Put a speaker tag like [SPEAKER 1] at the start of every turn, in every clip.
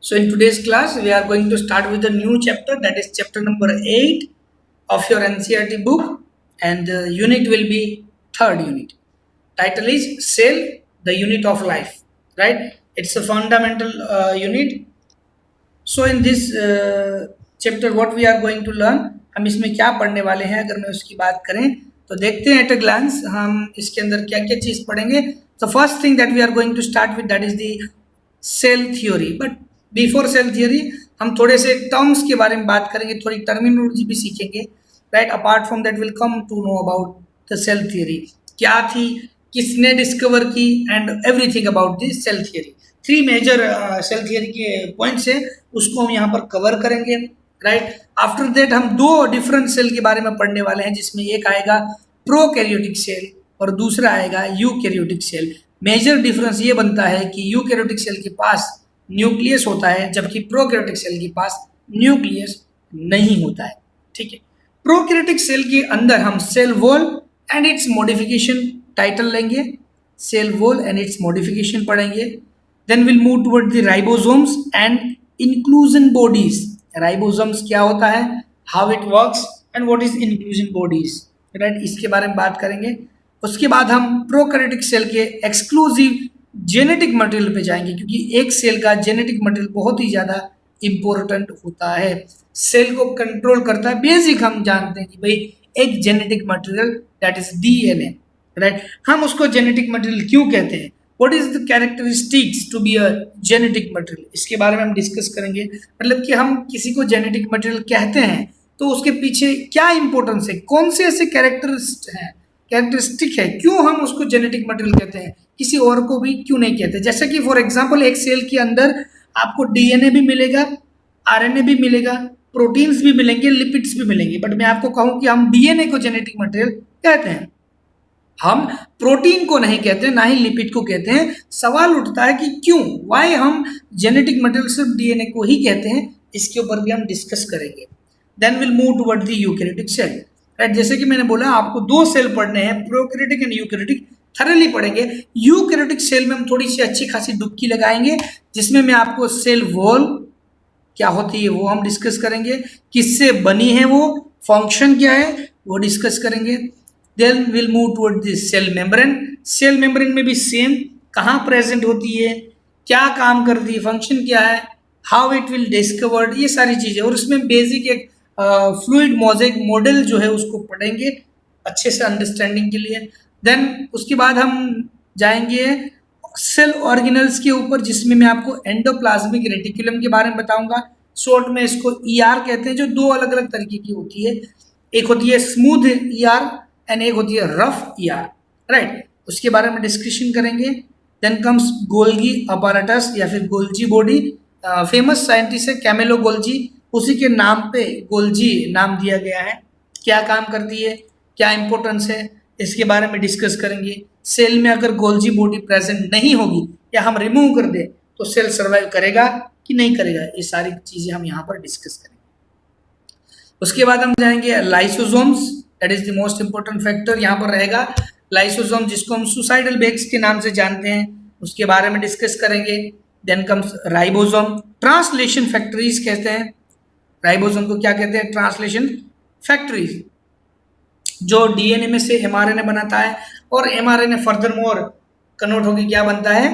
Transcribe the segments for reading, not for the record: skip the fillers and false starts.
[SPEAKER 1] So in today's class, we are going to start with a new chapter, that is chapter number 8 of your NCERT book, and the unit will be third unit. Title is Cell, the Unit of Life, right? It's a fundamental unit. So in this chapter, what we are going to learn, हम इसमें क्या पढ़ने वाले हैं, अगर मैं उसकी बात करें तो देखते हैं एट अ ग्लांस हम इसके अंदर क्या क्या चीज़ पढ़ेंगे. तो first thing that we are going to start with that is the cell theory. But before cell theory हम थोड़े से टर्म्स के बारे में बात करेंगे, थोड़ी टर्मिनोलॉजी भी सीखेंगे, right. Apart from that will come to know about the cell theory, क्या थी, किसने डिस्कवर की, and everything about the cell theory. Three major cell theory के पॉइंट्स है, उसको हम यहाँ पर कवर करेंगे, राइट. आफ्टर दैट हम दो डिफरेंट सेल के बारे में पढ़ने वाले हैं, जिसमें एक आएगा प्रोकैरियोटिक सेल और दूसरा आएगा यूकैरियोटिक सेल. मेजर डिफरेंस ये बनता है कि यूकैरियोटिक सेल के पास न्यूक्लियस होता है, जबकि प्रोकैरियोटिक सेल के पास न्यूक्लियस नहीं होता है. ठीक है. प्रोकैरियोटिक सेल के अंदर हम cell wall and its modification title लेंगे, cell wall and its modification पढ़ेंगे. Then we'll move toward the ribosomes and inclusion bodies. Ribosomes क्या होता है, how it works and what is inclusion bodies, right? इसके बारे में बात करेंगे. उसके बाद हम प्रोकैरियोटिक सेल के एक्सक्लूसिव जेनेटिक मटेरियल पे जाएंगे, क्योंकि एक सेल का जेनेटिक मटेरियल बहुत ही ज़्यादा इम्पोर्टेंट होता है, सेल को कंट्रोल करता है. बेसिक हम जानते हैं कि भाई एक genetic material that is DNA, right. हम उसको जेनेटिक मटेरियल क्यों कहते हैं, What is the characteristics to be a genetic material, इसके बारे में हम डिस्कस करेंगे. मतलब कि हम किसी को जेनेटिक मटेरियल कहते हैं तो उसके पीछे क्या इंपॉर्टेंस है, कौन से ऐसे कैरेक्टरिस्टिक है, क्यों हम उसको जेनेटिक मटेरियल कहते हैं, किसी और को भी क्यों नहीं कहते. जैसे कि फॉर एग्जांपल एक सेल के अंदर आपको डीएनए भी मिलेगा, आरएनए भी मिलेगा, प्रोटीन्स भी मिलेंगे, लिपिड्स भी मिलेंगे. बट मैं आपको कहूँ कि हम डीएनए को जेनेटिक मटेरियल कहते हैं, हम प्रोटीन को नहीं कहते, ना ही लिपिड को कहते हैं. सवाल उठता है कि क्यों, वाई हम जेनेटिक मटेरियल सिर्फ डीएनए को ही कहते हैं, इसके ऊपर भी हम डिस्कस करेंगे. Then will move toward the eukaryotic cell, right. जैसे कि मैंने बोला आपको दो सेल पढ़ने हैं, प्रोकैरियोटिक एंड यूकैरियोटिक, थरली पढ़ेंगे. यूकैरियोटिक सेल में हम थोड़ी सी अच्छी खासी डुबकी लगाएंगे, जिसमें मैं आपको सेल वॉल क्या होती है वो हम डिस्कस करेंगे, किससे बनी है वो, फंक्शन क्या है वो डिस्कस करेंगे. Then we'll move toward the cell membrane. Cell membrane में भी सेम, कहाँ प्रेजेंट होती है, क्या काम करती है, फंक्शन क्या है, हाउ इट विल डिस्कवर्ड, ये सारी चीज़ें. और उसमें बेसिक एक फ्लूइड मोज़ेक मॉडल जो है उसको पढ़ेंगे अच्छे से अंडरस्टैंडिंग के लिए. देन उसके बाद हम जाएंगे सेल ऑर्गेनल्स के ऊपर, जिसमें मैं आपको एंडोप्लाज्मिक रेटिकुलम के बारे में बताऊंगा. शॉर्ट में इसको ईआर कहते हैं, जो दो अलग अलग तरीके की होती है. एक होती है स्मूथ ईआर एंड एक होती है रफ ईआर, राइट. उसके बारे में डिस्कशन करेंगे. देन कम्स गोल्गी अपैरेटस या फिर गोल्जी बॉडी. फेमस साइंटिस्ट है कैमिलो गोल्जी, उसी के नाम पे गोल्जी नाम दिया गया है. क्या काम करती है, क्या इंपॉर्टेंस है, इसके बारे में डिस्कस करेंगे. सेल में अगर गोल्जी बॉडी प्रेजेंट नहीं होगी या हम रिमूव कर दें तो सेल सर्वाइव करेगा कि नहीं करेगा, ये सारी चीज़ें हम यहाँ पर डिस्कस करेंगे. उसके बाद हम जाएंगे lysosomes, that is the most important factor. यहाँ पर रहेगा लाइसोसोम, जिसको हम सुसाइडल बैग्स के नाम से जानते हैं, उसके बारे में डिस्कस करेंगे. Then comes ribosome, translation factories कहते हैं. राइबोसोम को क्या कहते हैं, ट्रांसलेशन फैक्टरीज, जो डीएनए में से एमआरएनए बनाता है, और एमआरएनए फर्दर मोर कन्वर्ट होकर क्या बनता है,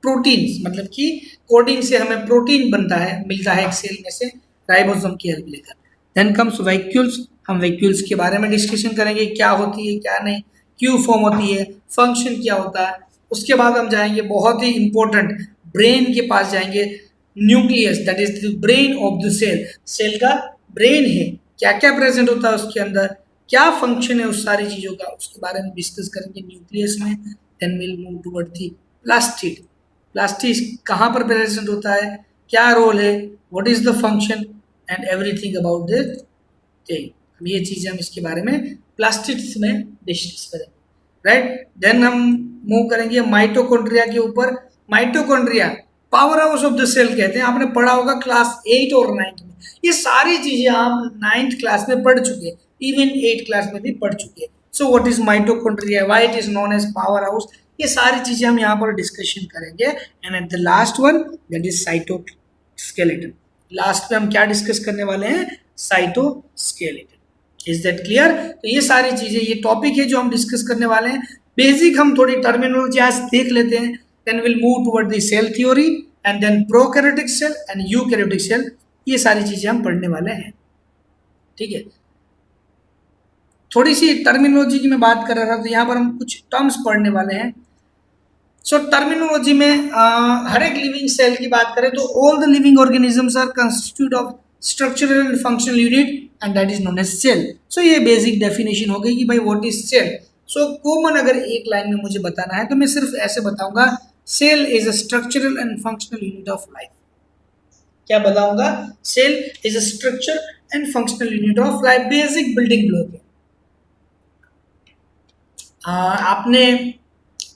[SPEAKER 1] प्रोटीन्स. मतलब कि कोडिंग से हमें प्रोटीन बनता है, मिलता है एक सेल में से राइबोसोम की हेल्प लेकर. देन कम्स वैक्यूल्स, हम वैक्यूल्स के बारे में डिस्कशन करेंगे, क्या होती है क्या नहीं, क्यों फॉर्म होती है, फंक्शन क्या होता है. उसके बाद हम जाएंगे बहुत ही इंपॉर्टेंट ब्रेन के पास जाएंगे. Nucleus, that is the brain of the cell, cell का ब्रेन है, क्या क्या प्रेजेंट होता है उसके अंदर, क्या फंक्शन है उस सारी चीज़ों का, उसके बारे में डिस्कस करेंगे न्यूक्लियस में. Then will move toward the plastid. Plastid कहाँ पर प्रेजेंट होता है, क्या रोल है, what is the function and everything about the thing. ये चीज़ें हम इसके बारे में प्लास्टिड्स में डिस्कस करेंगे, राइट. देन हम मूव करेंगे माइटोकॉन्ड्रिया के ऊपर. Mitochondria power house of the cell कहते हैं, आपने पढ़ा होगा क्लास 8 और 9 में. ये सारी चीज़ें आप 9th क्लास में पढ़ चुके हैं, इवन 8th क्लास में भी पढ़ चुके हैं. So what is mitochondria, why it is known as power house, ये सारी चीज़ें हम यहाँ पर डिस्कशन करेंगे. And at the last one that is skeleton. Last में हम क्या डिस्कस करने वाले हैं? साइटोस्केलेटन। Is that clear? तो ये सारी चीजें, ये टॉपिक है जो हम डिस्कस करने वाले हैं। बेसिक हम थोड़ी टर्मिनोलॉजी आज देख लेते हैं, then will move toward the cell theory and then prokaryotic cell and eukaryotic cell. ये सारी चीजें हम पढ़ने वाले हैं, ठीक है। थोड़ी सी टर्मिनोलॉजी की मैं बात कर रहा था, तो यहाँ पर हम कुछ टर्म्स पढ़ने वाले हैं। सो टर्मिनोलॉजी में हर एक लिविंग सेल की बात करें तो all the living organisms are constitute of structural and functional unit and that is known as cell. So ये बेसिक डेफिनेशन हो गई कि भाई what is cell. So common अगर एक लाइन में मुझे बताना है तो मैं सिर्फ ऐसे बताऊंगा, cell is a structural and functional unit of life. क्या बताऊंगा? Cell is a structure and functional unit of life, basic building block है। आपने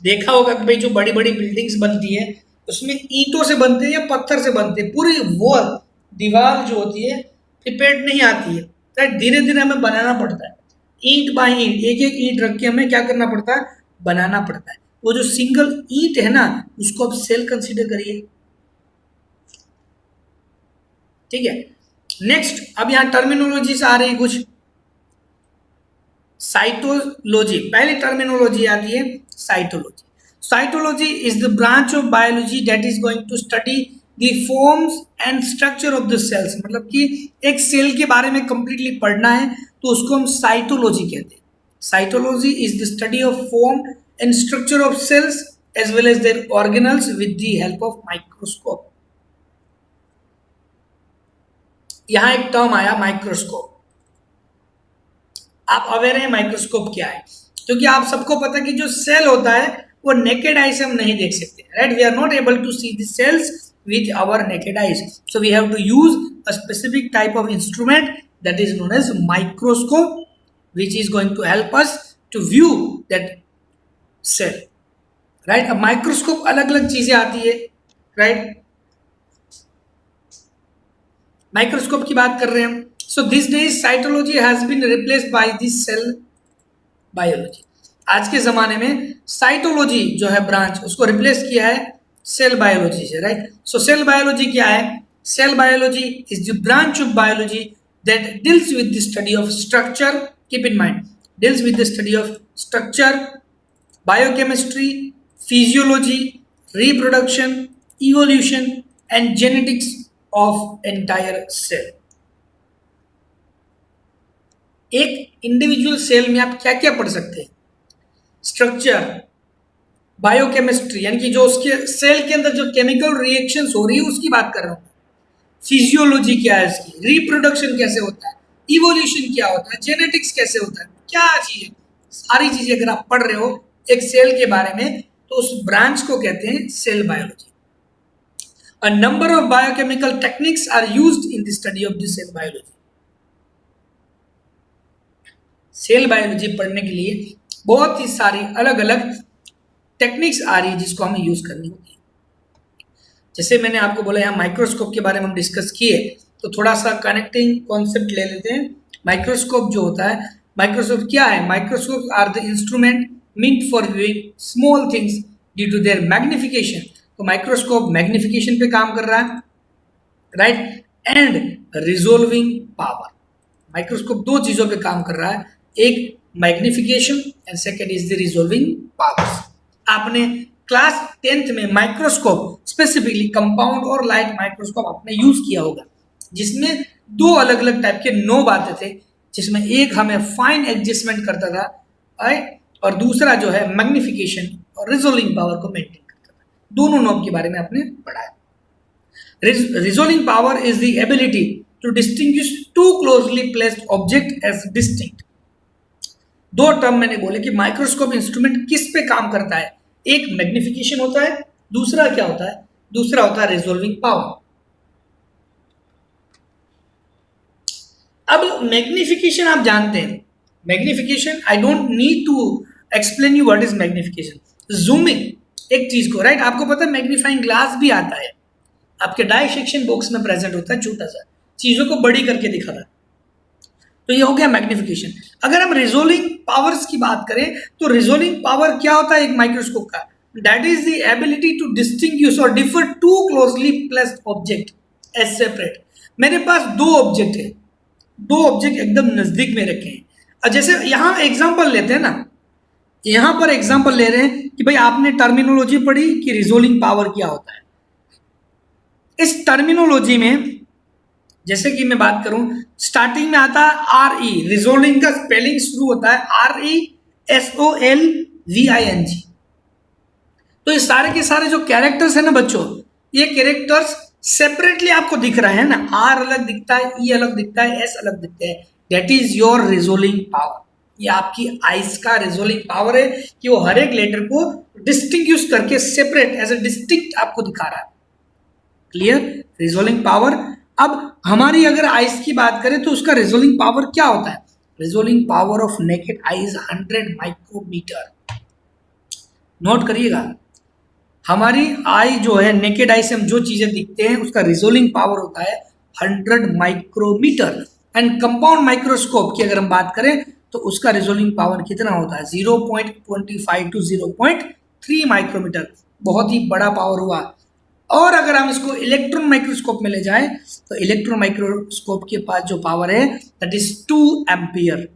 [SPEAKER 1] देखा होगा कि भाई जो बड़ी बड़ी बिल्डिंग्स बनती है उसमें ईंटों से बनते हैं या पत्थर से बनते हैं, पूरी वॉल दीवार जो होती है प्रिपेयर्ड नहीं आती है, राइट। धीरे धीरे हमें बनाना पड़ता है, ईंट बाय ईंट, एक एक ईंट रख के हमें क्या करना पड़ता है? बनाना पड़ता है। वो जो सिंगल ईंट है ना, उसको आप सेल कंसीडर करिए, ठीक है। नेक्स्ट, अब यहाँ टर्मिनोलॉजी से आ रही है कुछ। साइटोलॉजी, पहली टर्मिनोलॉजी आती है cytology. Cytology is the branch of biology that is going to study the forms and structure of the cells. मतलब कि एक सेल के बारे में कंप्लीटली पढ़ना है तो उसको हम साइटोलॉजी कहते हैं। Cytology is the study of form and structure of cells as well as their organelles with the help of microscope. यहां एक टर्म आया माइक्रोस्कोप। आप अवेयर हैं माइक्रोस्कोप क्या है? क्योंकि आप सबको पता है कि जो सेल होता है वो नेकेड आई से हम नहीं देख सकते, right. We are not able to see the cells with our naked eyes, so we have to use a specific type of instrument that is known as microscope, which is going to help us to view that cell, right। अब microscope अलग अलग चीजें आती है, right. Microscope की बात कर रहे हैं हम। So this days cytology has been replaced by this cell biology. आज के जमाने में साइटोलॉजी जो है ब्रांच, उसको रिप्लेस किया है सेल बायोलॉजी से, राइट। सो सेल बायोलॉजी क्या है? Cell biology is the branch of biology that deals with the study of structure, keep in mind, deals with the study of structure, biochemistry, physiology, reproduction, evolution and genetics of entire cell. एक individual cell में आप क्या क्या पढ़ सकते हैं? Structure, biochemistry यानी कि जो उसके सेल के अंदर जो केमिकल रिएक्शंस हो रही है उसकी बात कर रहा हूं। फिजियोलॉजी क्या है इसकी, रिप्रोडक्शन कैसे होता है, इवोल्यूशन क्या होता है, जेनेटिक्स कैसे होता है, क्या चीजें, सारी चीजें अगर आप पढ़ रहे हो एक सेल के बारे में तो उस ब्रांच को कहते हैं cell biology. A number of biochemical techniques are used in the study of the cell biology. Cell biology पढ़ने के लिए बहुत ही सारी अलग अलग टेक्निक्स आ रही है जिसको हमें यूज करनी होती है। जैसे मैंने आपको बोला यहाँ माइक्रोस्कोप के बारे में हम डिस्कस किए, तो थोड़ा सा कनेक्टिंग कॉन्सेप्ट ले लेते हैं। माइक्रोस्कोप जो होता है, माइक्रोस्कोप क्या है? Microscope are the instrument meant for viewing small things due to their magnification. तो माइक्रोस्कोप मैग्निफिकेशन पे काम कर रहा है, right, and resolving power. Microscope दो चीजों पे काम कर रहा है, एक magnification and second is the resolving powers. आपने क्लास 10th में माइक्रोस्कोप स्पेसिफिकली कंपाउंड और लाइट माइक्रोस्कोप आपने यूज किया होगा, जिसमें दो अलग अलग टाइप के नोब आते थे, जिसमें एक हमें फाइन एडजस्टमेंट करता था, राइट, और दूसरा जो है मैग्निफिकेशन और रिजोल्विंग पावर को मेंटेन करता था। दोनों नोब के बारे में आपने पढ़ा है। Resolving power is the ability to distinguish two closely placed objects as distinct। दो टर्म मैंने बोले कि माइक्रोस्कोप इंस्ट्रूमेंट किस पे काम करता है, एक मैग्निफिकेशन होता है, दूसरा क्या होता है? दूसरा होता है रिजोल्विंग पावर। अब मैग्निफिकेशन आप जानते हैं, magnification I don't need to explain you what is magnification. Zooming एक चीज को, राइट, आपको पता है मैग्नीफाइंग ग्लास भी आता है, आपके डाइसेक्शन बॉक्स में प्रेजेंट होता है, छोटा सा, चीजों को बड़ी करके दिखाता है। तो ये हो गया मैग्निफिकेशन। अगर हम रिजोल्विंग पावर्स की बात करें तो रिजोल्विंग पावर क्या होता है एक माइक्रोस्कोप का? That is the ability to distinguish और differ to closely placed object. As separate. मेरे पास दो ऑब्जेक्ट है, दो ऑब्जेक्ट एकदम नजदीक में रखे हैं। और जैसे यहां एग्जांपल लेते हैं ना, यहां पर एग्जांपल ले रहे हैं कि भाई आपने टर्मिनोलॉजी पढ़ी कि रिजोल्विंग पावर क्या होता है। इस टर्मिनोलॉजी में जैसे कि मैं बात करूं, स्टार्टिंग में आता है आर ई, रिजोल्विंग का स्पेलिंग शुरू होता है RESOLVING। तो ये सारे के सारे जो कैरेक्टर्स है ना बच्चों, ये कैरेक्टर्स सेपरेटली आपको दिख रहा है ना, आर अलग दिखता है, ई अलग दिखता है, एस अलग दिखता है। That is your resolving power. ये आपकी आइस का रिजोल्विंग पावर है कि वो हर एक लेटर को डिस्टिंग्विश करके सेपरेट एज ए डिस्टिंक्ट आपको दिखा रहा है। क्लियर? Resolving power. अब हमारी अगर आइस की बात करें तो उसका रिजोल्विंग पावर क्या होता है? Resolving power of naked eye is 100 micrometer. Note करिएगा, हमारी आई जो है, नेकेड आई से हम जो चीजें दिखते हैं उसका रिजोल्विंग पावर होता है 100 माइक्रोमीटर। एंड कंपाउंड माइक्रोस्कोप की अगर हम बात करें तो उसका रिजोल्विंग पावर कितना होता है? 0.25 टू 0.3 माइक्रोमीटर। बहुत ही बड़ा पावर हुआ। और अगर हम इसको इलेक्ट्रॉन माइक्रोस्कोप में ले जाएं तो इलेक्ट्रॉन माइक्रोस्कोप के पास जो पावर है दैट इज 2 एम्पियर।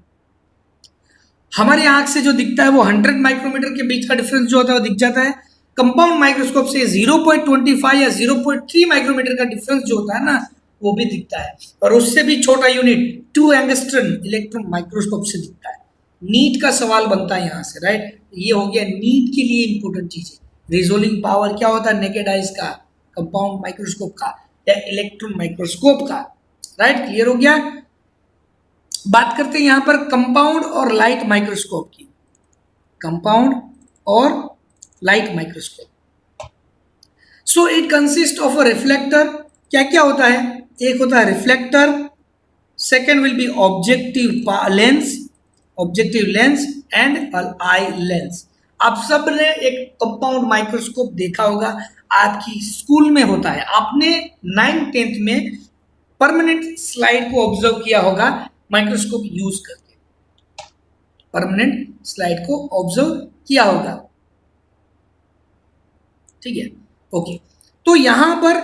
[SPEAKER 1] हमारी आंख से जो दिखता है वो 100 माइक्रोमीटर के बीच का डिफरेंस जो होता है वो दिख जाता है। कंपाउंड माइक्रोस्कोप से 0.25 या 0.3 माइक्रोमीटर का डिफरेंस जो होता है ना वो भी दिखता है। और उससे भी छोटा यूनिट 2 एंगस्ट्रॉन इलेक्ट्रॉन माइक्रोस्कोप से दिखता है। नीट का सवाल बनता है यहाँ से, राइट? ये हो गया नीट के लिए इंपॉर्टेंट चीज है। रिजोल्विंग पावर क्या होता है नेकेड आइज का, कंपाउंड माइक्रोस्कोप का या इलेक्ट्रॉन माइक्रोस्कोप का, राइट? क्लियर हो गया? बात करते हैं यहां पर कंपाउंड और लाइट माइक्रोस्कोप की। कंपाउंड और light microscope. So it consist of a reflector. क्या क्या होता है? एक होता है reflector, second will be objective lens and eye lens. आप सब ने एक कंपाउंड माइक्रोस्कोप देखा होगा, आपकी स्कूल में होता है। आपने 9th 10th में परमानेंट स्लाइड को ऑब्जर्व किया होगा माइक्रोस्कोप यूज करके, परमानेंट स्लाइड को ऑब्जर्व किया होगा, ठीक है? ओके, तो यहां पर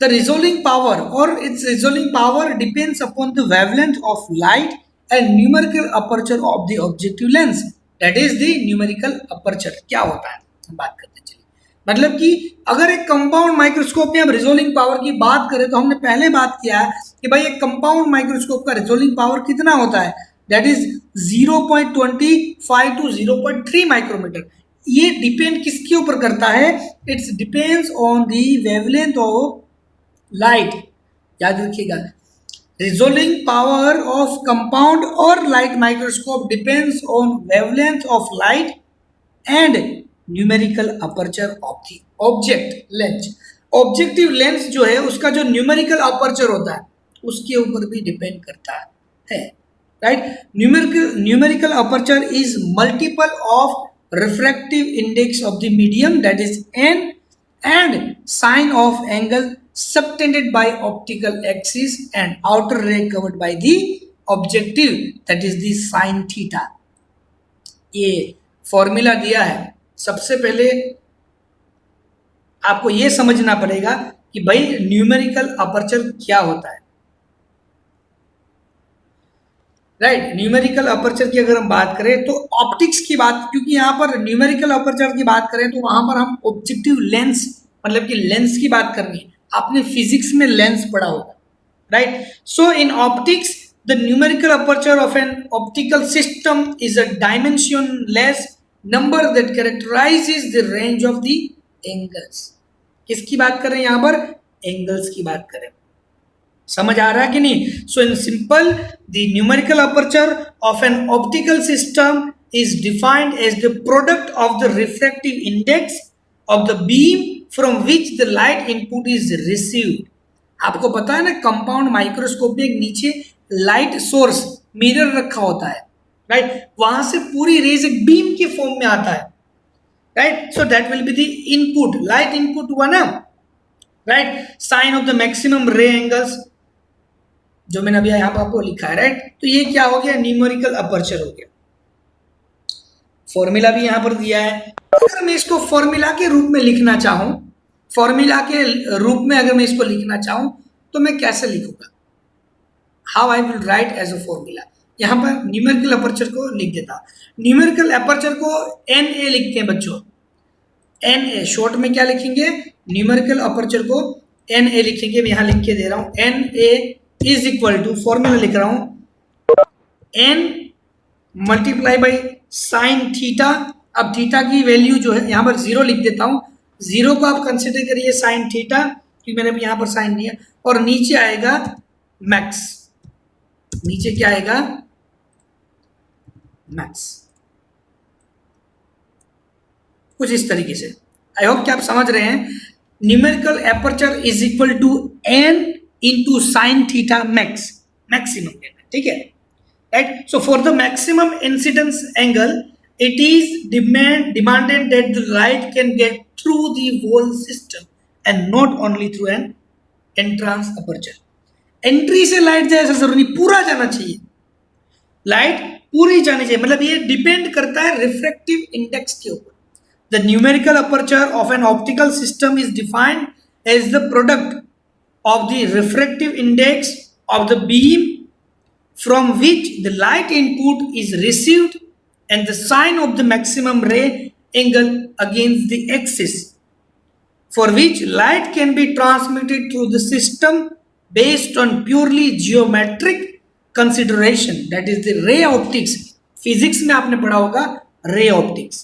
[SPEAKER 1] द रिजोल्विंग पावर और it's resolving power depends upon the wavelength of light and numerical aperture of the objective lens. That is the numerical aperture. क्या होता है हम बात करते चलिए। मतलब कि अगर एक कंपाउंड माइक्रोस्कोप में हम रिजोल्विंग पावर की बात करें तो हमने पहले बात किया है कि भाई एक कंपाउंड माइक्रोस्कोप का रिजोल्विंग पावर कितना होता है? That is 0.25 to 0.3 micrometer. ये डिपेंड किसके ऊपर करता है? It's depends on the wavelength of light. याद रखिएगा, रिजोल्विंग पावर ऑफ कंपाउंड और light microscope depends on wavelength of light and numerical aperture of the object lens. Objective lens जो है उसका जो न्यूमेरिकल अपर्चर होता है उसके ऊपर भी डिपेंड करता है, right? Numerical aperture is multiple of refractive index of the medium, that is n, and sine of angle subtended by optical axis and outer ray covered by the objective, that is the sin theta। ये formula दिया है। सबसे पहले आपको ये समझना पड़ेगा कि भाई न्यूमेरिकल अपर्चर क्या होता है, राइट? न्यूमेरिकल अपर्चर की अगर हम बात करें तो ऑप्टिक्स की बात, क्योंकि यहाँ पर न्यूमेरिकल अपर्चर की बात करें तो वहां पर हम ऑब्जेक्टिव लेंस मतलब कि लेंस की बात करनी है। आपने फिजिक्स में लेंस पढ़ा होगा, right? So in optics the numerical aperture of an optical system is a dimensionless number that कैरेक्टराइजेस the range of the angles. किसकी बात कर रहे हैं यहाँ पर? एंगल्स की बात करें। समझ आ रहा है कि नहीं? So in simple the numerical aperture of an optical system is defined as the product of the refractive index of the beam from which the light input is received। आपको पता है ना, कंपाउंड माइक्रोस्कोप में एक नीचे light source mirror रखा होता है, राइट? वहां से पूरी रेज एक बीम के फॉर्म में आता है, right? So that will be the input, light input हुआ ना, right? Sine of the maximum ray angles जो मैंने अभी यहाँ पर आपको लिखा है, राइट? तो ये क्या हो गया? न्यूमेरिकल अपर्चर हो गया। फॉर्मूला भी यहां पर दिया है। अगर मैं इसको फॉर्मूला के रूप में लिखना चाहूं, फॉर्मूला के रूप में अगर मैं इसको लिखना चाहूं तो मैं कैसे लिखूंगा, how I will write as a formula. यहाँ पर न्यूमेरिकल अपर्चर को लिख देता, न्यूमेरिकल अपर्चर को एन ए लिखते हैं बच्चों, एन ए शॉर्ट में क्या लिखेंगे, न्यूमेरिकल अपर्चर को एन ए लिखेंगे। मैं यहाँ लिख के दे रहा हूँ N A is equal to, formula लिख रहा हूँ N multiply by sine theta. अब थीटा की वैल्यू जो है यहाँ पर 0 लिख देता हूँ, 0 को आप कंसिडर करिए साइन थीटा, क्योंकि मैंने यहाँ पर साइन लिया, और नीचे आएगा मैक्स, नीचे क्या आएगा मैक्स, कुछ इस तरीके से। आई होप कि आप समझ रहे हैं। Numerical aperture is equal to N into sine theta max, maximum लेना, ठीक है, right. So for the maximum incidence angle it is demanded that the light can get through the whole system and not only through an entrance aperture। Entry से light जाए ऐसा जरूरी नहीं, पूरा जाना चाहिए, लाइट पूरी जानी चाहिए, मतलब ये डिपेंड करता है रिफ्रैक्टिव इंडेक्स के ऊपर। The numerical aperture of an optical system is defined as the product of the refractive index of the beam from which the light input is received and the sine of the maximum ray angle against the axis for which light can be transmitted through the system based on purely geometric consideration, that is the ray optics। physics में आपने पढ़ा होगा ray optics।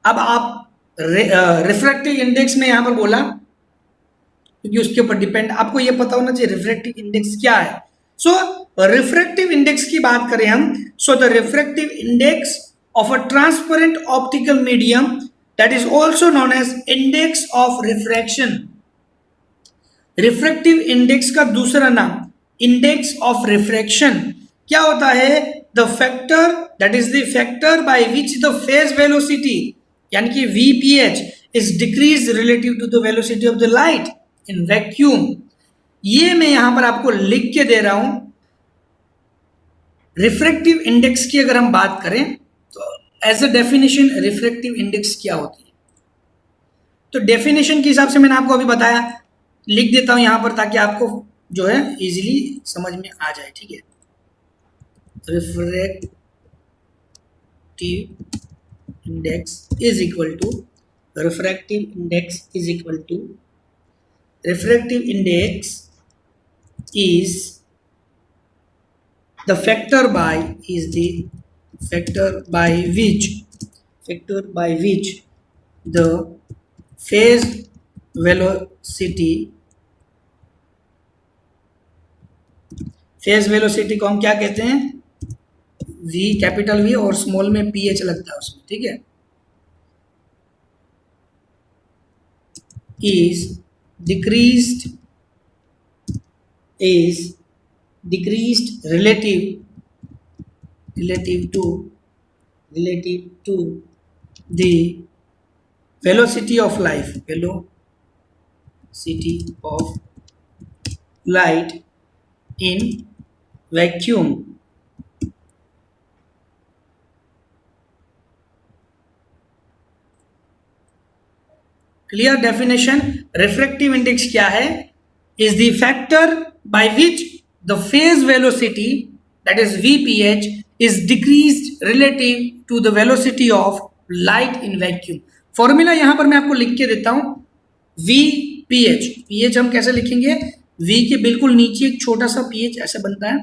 [SPEAKER 1] अब आप refractive index में यहां पर बोला क्योंकि उसके ऊपर डिपेंड, आपको यह पता होना चाहिए रिफ्रैक्टिव इंडेक्स क्या है। सो रिफ्रैक्टिव इंडेक्स की बात करें हम, so the refractive index of a transparent optical medium that is also known as index of refraction. Refractive index का दूसरा नाम इंडेक्स ऑफ रिफ्रैक्शन क्या होता है, the factor that is the factor by which the phase velocity यानी कि VPH is decrease relative to the velocity of the light in vacuum. ये मैं यहां पर आपको लिख के दे रहा हूं। रिफ्रैक्टिव इंडेक्स की अगर हम बात करें तो as a definition refractive index क्या होती है, तो डेफिनेशन के हिसाब से मैंने आपको अभी बताया, लिख देता हूं यहां पर ताकि आपको जो है इजीली समझ में आ जाए, ठीक है। Refractive index is equal to, refractive index is equal to, refractive index is the factor by which the phase velocity को हम क्या कहते हैं, V कैपिटल V और स्मॉल में PH लगता है उसमें, ठीक है, is decreased relative to the velocity of light in vacuum। Clear definition. Refractive index क्या है, is the factor by which the phase velocity that is VPH is decreased relative to the velocity of light in vacuum। Formula यहां पर मैं आपको लिख के देता हूं, VPH, PH हम कैसे लिखेंगे, V के बिल्कुल नीचे एक छोटा सा PH ऐसे बनता है,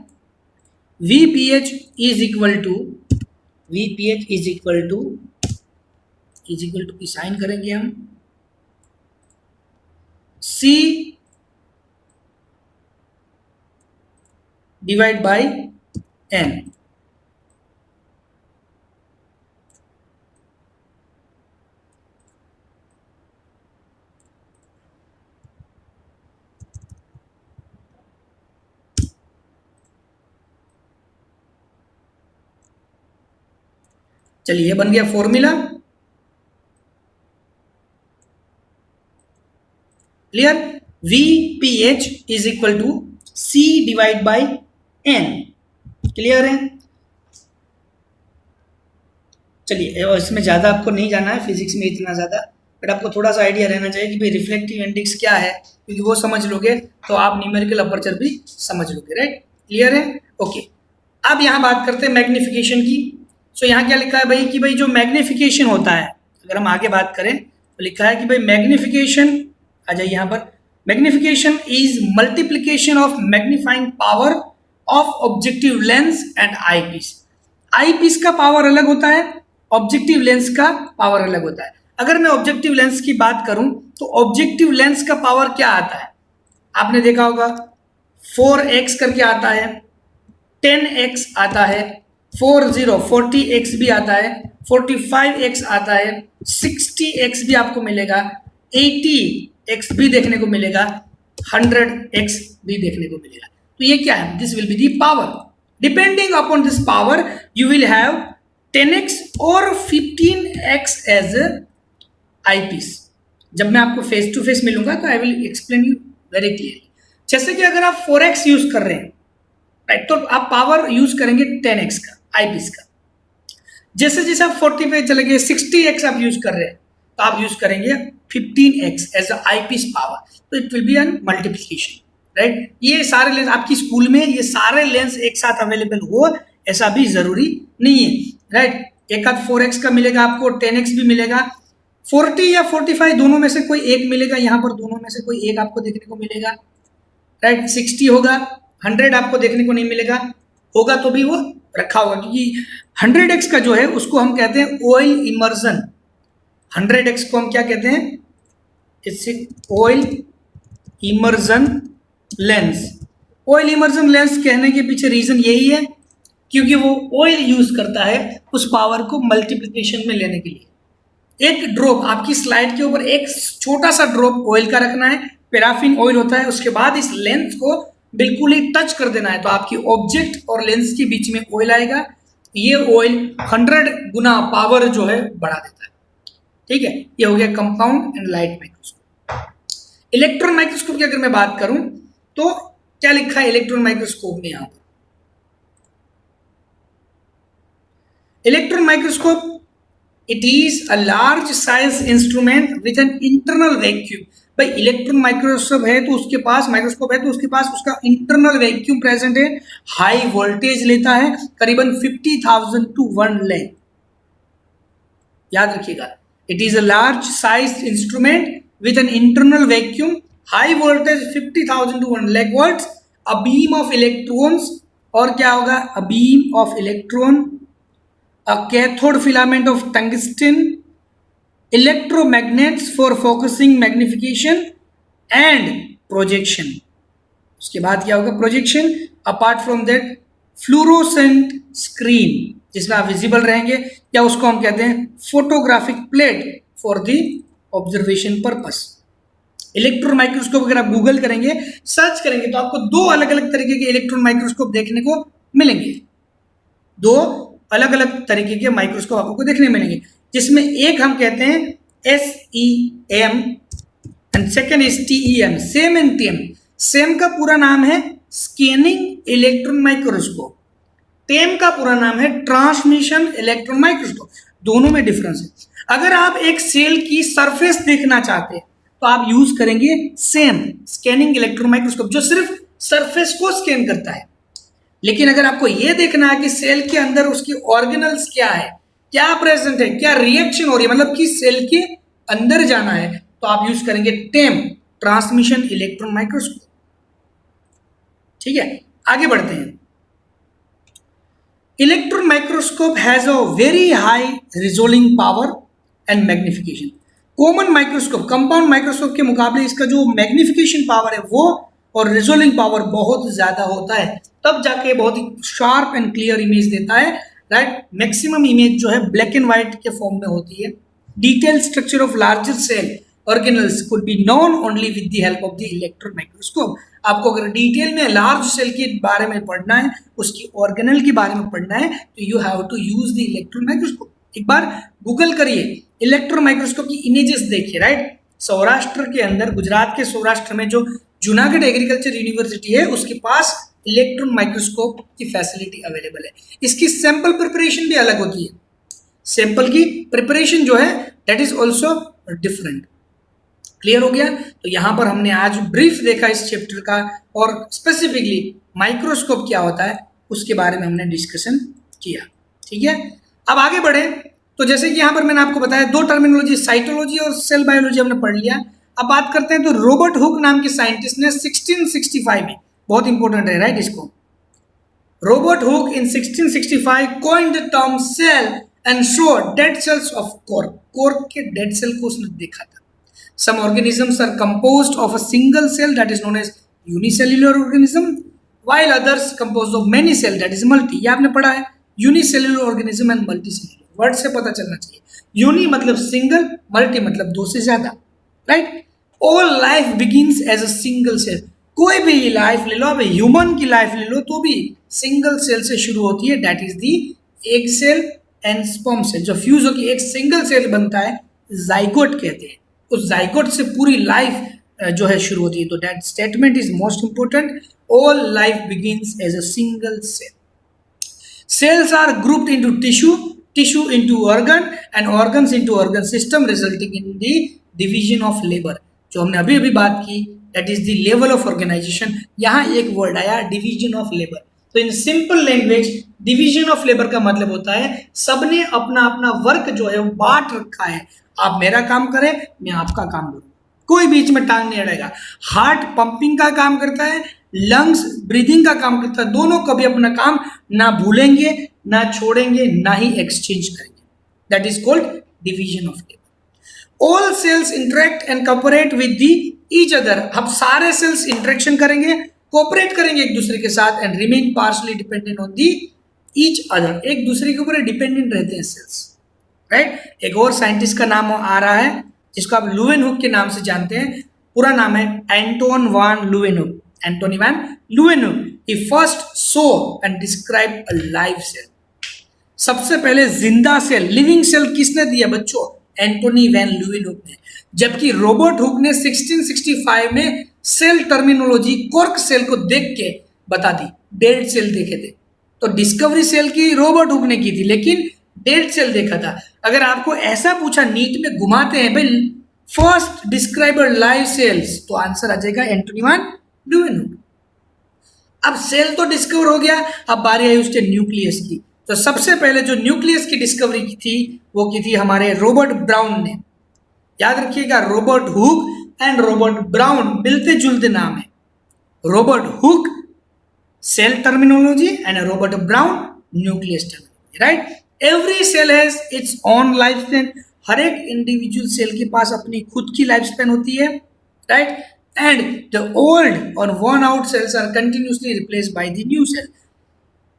[SPEAKER 1] VPH is equal to की साइन करेंगे हम C डिवाइड बाय n। चलिए बन गया formula, clear. VPH is equal to C divide by n, clear है। चलिए इसमें ज़्यादा आपको नहीं जाना है, फिजिक्स में इतना ज़्यादा बट आपको थोड़ा सा आइडिया रहना चाहिए कि भाई रिफ्लेक्टिव इंडेक्स क्या है, क्योंकि वो समझ लोगे तो आप न्यूमेरिकल अपर्चर भी समझ लोगे, राइट? क्लियर है? ओके। अब यहाँ बात करते हैं मैग्निफिकेशन की। सो यहाँ क्या लिखा है भाई कि भाई जो मैग्निफिकेशन होता है, अगर हम आगे बात करें तो लिखा है कि भाई मैग्निफिकेशन, आ जाइए यहाँ पर, magnification is multiplication of magnifying power of objective lens and eyepiece. Eyepiece का पावर अलग होता है, ऑब्जेक्टिव लेंस का पावर अलग होता है। अगर मैं ऑब्जेक्टिव लेंस की बात करूं तो ऑब्जेक्टिव लेंस का पावर क्या आता है, आपने देखा होगा 4x करके आता है, 10x आता है, 40x भी आता है, 45x आता है, 60x भी आपको मिलेगा, 80x भी देखने को मिलेगा, 100x भी देखने को मिलेगा। तो ये क्या है? This will be the power. Depending upon this power you will have 10x और 15x एज आईपीस। जब मैं आपको फेस टू फेस मिलूंगा तो I will explain you very clearly. जैसे कि अगर आप 4x यूज कर रहे हैं, राइट, तो आप पावर यूज करेंगे 10x का, आईपीस का। जैसे जैसे आप 40 पे चले गए, 60x आप यूज कर रहे हैं, तो आप यूज करेंगे 15x एज आईपीस पावर। तो it will be an multiplication, right? ये सारे लेंस आपकी स्कूल में, ये सारे लेंस एक साथ अवेलेबल हो ऐसा भी जरूरी नहीं है, राइट? एक आध 4x का मिलेगा आपको, 10x भी मिलेगा, 40 या 45 दोनों में से कोई एक मिलेगा, यहाँ पर दोनों में से कोई एक आपको देखने को मिलेगा, राइट? 60 होगा, 100 आपको देखने को नहीं मिलेगा, होगा तो भी वो रखा होगा, क्योंकि 100x का जो है उसको हम कहते हैं ऑयल इमर्जन। 100x को हम क्या कहते हैं? It's oil immersion lens. Oil immersion lens कहने के पीछे रीजन यही है क्योंकि वो ऑयल यूज करता है उस पावर को मल्टीप्लिकेशन में लेने के लिए। एक ड्रॉप आपकी स्लाइड के ऊपर, एक छोटा सा ड्रॉप ऑयल का रखना है, पैराफिन ऑयल होता है, उसके बाद इस लेंस को बिल्कुल ही टच कर देना है, तो आपकी ऑब्जेक्ट और लेंस के बीच में ऑयल आएगा। ये ऑयल 100 गुना पावर जो है बढ़ा देता है, ठीक है? ये हो गया compound and light microscope. Electron microscope की अगर मैं बात करूं तो क्या लिखा है इलेक्ट्रॉन माइक्रोस्कोप में? यहां पर electron microscope, it is a large size instrument with an internal vacuum. भाई इलेक्ट्रॉन माइक्रोस्कोप है तो उसके पास, माइक्रोस्कोप है तो उसके पास उसका इंटरनल वैक्यूम प्रेजेंट है, हाई वोल्टेज लेता है, करीबन 50,000 to 1 लैम्प। याद रखिएगा, it is a large size instrument with an internal vacuum, high voltage 50,000 to 1 lakh volts, a beam of electrons, और क्या होगा? A beam of electron, a cathode filament of tungsten, electromagnets for focusing, magnification and projection। उसके बाद क्या होगा? Projection. Apart from that fluorescent screen, जिसमें आप visible रहेंगे, या उसको हम कहते हैं photographic plate for the observation purpose. Electron microscope अगर आप गूगल करेंगे, सर्च करेंगे, तो आपको दो अलग अलग तरीके के इलेक्ट्रॉन माइक्रोस्कोप देखने को मिलेंगे। दो अलग अलग तरीके के माइक्रोस्कोप आपको देखने मिलेंगे, जिसमें एक हम कहते हैं SEM and second is TEM, same and TM. Same का पूरा नाम है स्कैनिंग इलेक्ट्रॉन माइक्रोस्कोप, टेम का पूरा नाम है ट्रांसमिशन इलेक्ट्रॉन माइक्रोस्कोप। दोनों में डिफरेंस है। अगर आप एक सेल की सरफेस देखना चाहते हैं तो आप यूज करेंगे सेम, स्कैनिंग इलेक्ट्रॉन माइक्रोस्कोप, जो सिर्फ सरफेस को स्कैन करता है। लेकिन अगर आपको यह देखना है कि सेल के अंदर उसकी ऑर्गेनल्स क्या है, क्या प्रेजेंट है, क्या रिएक्शन हो रही है, मतलब कि सेल के अंदर जाना है, तो आप यूज करेंगे टेम, ट्रांसमिशन इलेक्ट्रॉन माइक्रोस्कोप। ठीक है, आगे बढ़ते हैं। Electron microscope has a very high resolving power and magnification. Common microscope, compound microscope के मुकाबले इसका जो मैग्निफिकेशन पावर है वो और रिजोल्विंग पावर बहुत ज्यादा होता है, तब जाके बहुत ही शार्प एंड क्लियर इमेज देता है, राइट? मैक्सिमम इमेज जो है ब्लैक एंड व्हाइट के फॉर्म में होती है। Detail structure of larger cell organelles could be known only with the help of the electron microscope. आपको अगर डिटेल में लार्ज सेल के बारे में पढ़ना है, उसकी ऑर्गेनल के बारे में पढ़ना है, तो you have to use the electron microscope. एक बार गूगल करिए, इलेक्ट्रॉन माइक्रोस्कोप की इमेजेस देखिए, राइट? सौराष्ट्र के अंदर, गुजरात के सौराष्ट्र में जो जूनागढ़ एग्रीकल्चर यूनिवर्सिटी है, उसके पास इलेक्ट्रॉन माइक्रोस्कोप की फैसिलिटी अवेलेबल है। इसकी सैंपल प्रिपरेशन भी अलग होती है। सैंपल की प्रिपरेशन जो है that is also different. Clear हो गया? तो यहाँ पर हमने आज ब्रीफ देखा इस चैप्टर का, और स्पेसिफिकली माइक्रोस्कोप क्या होता है उसके बारे में हमने डिस्कशन किया। ठीक है, अब आगे बढ़े। तो जैसे कि यहाँ पर मैंने आपको बताया दो टर्मिनोलॉजी, साइटोलॉजी और सेल बायोलॉजी हमने पढ़ लिया। अब बात करते हैं, तो रॉबर्ट हुक नाम के साइंटिस्ट ने 1665 में, बहुत इंपॉर्टेंट है राइट इसको, Robert Hooke in 1665 coined the term cell and showed dead cells of cork. cork के डेड सेल को उसने देखा था। Some organisms are composed of a single cell that is known as unicellular organism, while others composed of many cells that is multi. ये आपने पढ़ा है, unicellular organism and multicellular. Word से पता चलना चाहिए, यूनि मतलब सिंगल, मल्टी मतलब दो से ज्यादा, right. All life begins as a single cell. कोई भी लाइफ ले लो, अब ह्यूमन की लाइफ ले लो तो भी सिंगल सेल से शुरू होती है, that is the egg cell and sperm cell. जो फ्यूज होकर एक सिंगल सेल बनता है, जाइगोट कहते हैं। उस जाइगोट से पूरी लाइफ जो है शुरू होती है। तो that statement is most important, all life begins as a single cell. Cells are grouped into tissue into organ, and organs into organ system, resulting in the division of labor. जो हमने अभी अभी बात की, that is the level of organization. यहाँ एक word आया division of labor. तो in simple language division of labour का मतलब होता है सबने अपना अपना वर्क जो है वो बांट रखा है। आप मेरा काम करें, मैं आपका काम करूँ, कोई बीच में टांग नहीं अड़ेगा। हार्ट पंपिंग का काम करता है, लंग्स ब्रीदिंग का काम करता है, दोनों कभी अपना काम ना भूलेंगे, ना छोड़ेंगे, ना ही एक्सचेंज करेंगे। That is called division of labour. All cells interact and cooperate with the each other. अब सारे सेल्स इंटरेक्शन करेंगे, कोऑपरेट करेंगे एक दूसरे के साथ, and remain partially dependent on the each other. एक दूसरे के ऊपर डिपेंडेंट रहते हैं सेल्स, राइट। एक और साइंटिस्ट का नाम आ रहा है जिसको आप लुवेनहुक के नाम से जानते हैं, पूरा नाम है Anton one लुवेनहुक। Anthony van Leeuwenhoek. He first saw and described a live cell. सबसे पहले जिंदा सेल, लिविंग सेल किसने दिया बच्चों? एंटोनी वैन ल्यूवेनहुक ने। जबकि रॉबर्ट हुक ने 1665 में सेल टर्मिनोलॉजी कॉर्क सेल को देख के बता दी, डेड सेल देखे थे। तो डिस्कवरी सेल की रॉबर्ट हुक ने की थी, लेकिन डेड सेल देखा था। अगर आपको ऐसा पूछा, नीट में घुमाते हैं भाई फर्स्ट डिस्क्राइबर लाइव सेल्स, तो आंसर आ जाएगा एंटोनी वैन ल्यूवेनहुक। अब सेल तो डिस्कवर हो गया, अब बारी आई उसके न्यूक्लियस की। तो सबसे पहले जो न्यूक्लियस की डिस्कवरी की थी वो की थी हमारे रॉबर्ट ब्राउन ने। याद रखिएगा, Robert Hooke and Robert Brown मिलते जुलते नाम है। Robert Hooke cell terminology and Robert Brown nucleus terminology, right. Every cell has its own life span. हर एक इंडिविजुअल सेल के पास अपनी खुद की लाइफ स्पैन होती है, right. And the old or worn out cells are continuously replaced by the new cell.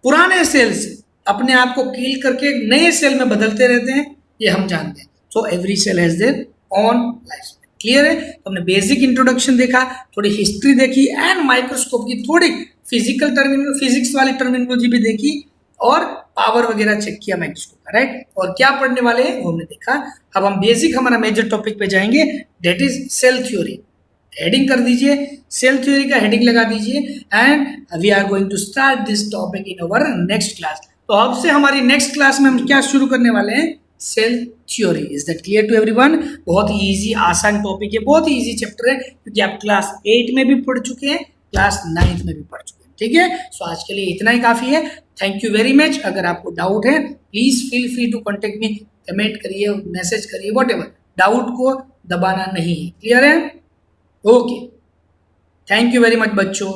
[SPEAKER 1] पुराने sales अपने आप को किल करके नए सेल में बदलते रहते हैं, ये हम जानते हैं। So every cell has their own life. Clear है? तो हमने बेसिक इंट्रोडक्शन देखा, थोड़ी हिस्ट्री देखी, एंड माइक्रोस्कोप की थोड़ी फिजिकल टर्मिनोलॉजी, फिजिक्स वाली टर्मिनोलॉजी भी देखी, और पावर वगैरह चेक किया माइक्रोस्कोप का, राइट। और क्या पढ़ने वाले हैं वो हमने देखा। अब हम बेसिक हमारा मेजर टॉपिक पे जाएंगे, that is cell theory. Heading कर दीजिए, सेल थ्योरी का हेडिंग लगा दीजिए, and we are going to start this topic in our next class. तो अब से हमारी नेक्स्ट क्लास में हम क्या शुरू करने वाले हैं? Cell theory. Is that clear to everyone? बहुत ही इजी आसान टॉपिक है, बहुत ही इजी चैप्टर है, क्योंकि आप क्लास 8 में भी पढ़ चुके हैं, क्लास 9 में भी पढ़ चुके हैं। ठीक है, सो आज के लिए इतना ही काफ़ी है। Thank you very much. अगर आपको डाउट है please feel free to contact me, comment करिए, मैसेज करिए, वॉट एवर। डाउट को दबाना नहीं है, क्लियर है? Okay, thank you very much बच्चों।